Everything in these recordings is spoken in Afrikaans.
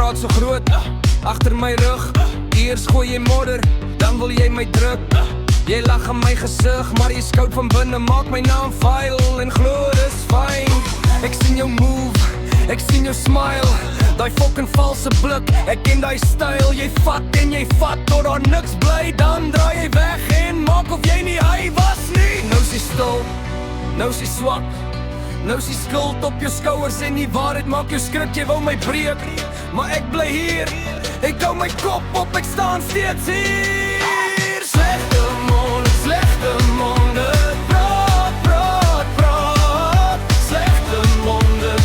praat so groot, agter my rug. Eers gooi jy modder, dan wil jy my druk. Jy lag in my gesig, maar jy skout van binne. Maak my naam vuil en glo dis fyn. Ek sien jou move, ek sien jou smile. Daai fucking valse blik, ek ken daai styl. Jy vat en jy vat tot daar niks bly. Dan draai jy weg en maak of jy nie hy was nie. Nou is jy stil, nou is jy swak. Nou is die skuld op jou skouers en die waarheid maak jou skrik. Jy wou my breek, maar ek bly hier. Ek hou my kop op, ek staan steeds hier. Slegte monde, praat, praat, praat. Slegte monde,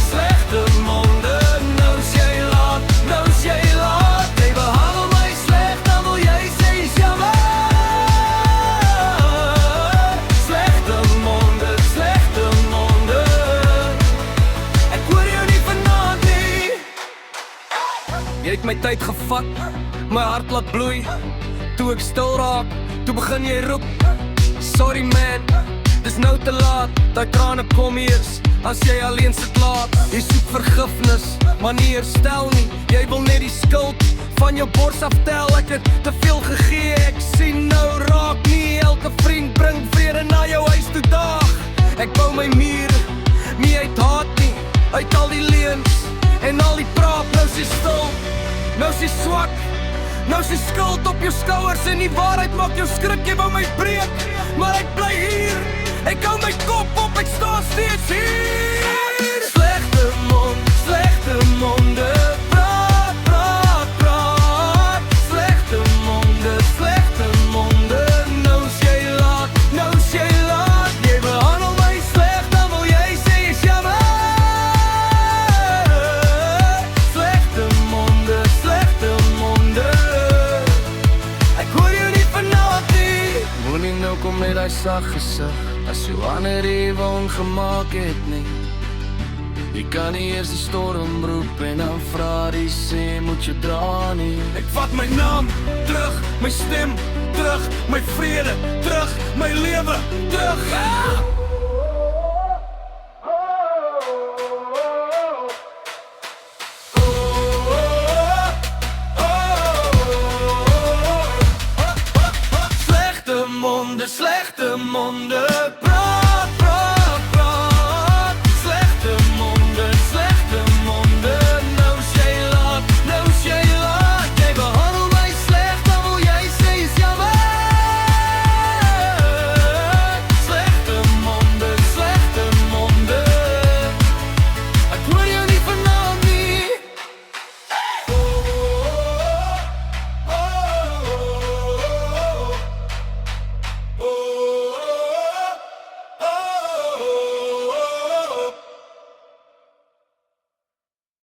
nou is jy laat, nou is jy laat. Jy behandel my sleg, dan wil jy sê is jammer. Slegte monde, ek hoor jou nie vanaand nie. Jy het my tyd gevat, my hart laat bloei. Toe ek stil raak, toe begin jy roep. Sorry man, dis nou te laat. Daai trane kom eers, as jy alleen sit laat. Jy soek vergifnis, maar nie herstel nie. Jy wil net die skuld van jou bors aftel. Ek het te veel gegee, ek sien nou raak nie. Elke vriend bring vrede na jou huis toe dag. Ek bou my mure, nie uit haat nie. Uit al die leuns en al die praat. Nou is jy stil, nou is jy swak. Nou is die skuld op jou skouers en die waarheid maak jou skrik. Jy wou my breek, maar ek bly hier. Ek hou my kop op, ek staan steeds hier. Slegte monde, praat, praat, praat. Slegte monde, nou is jy laat, nou is jy laat. Jy behandel my sleg, dan wil jy sê is jammer. Slegte monde, moenie nou kom met die sag gesig, as jou ander ewe ongemaak het nie. Jy kan nie eers die storm roep en dan vra die see moet jy dra nie. Ek vat my naam terug, my stem terug, my vrede terug, my lewe terug. Slegte monde,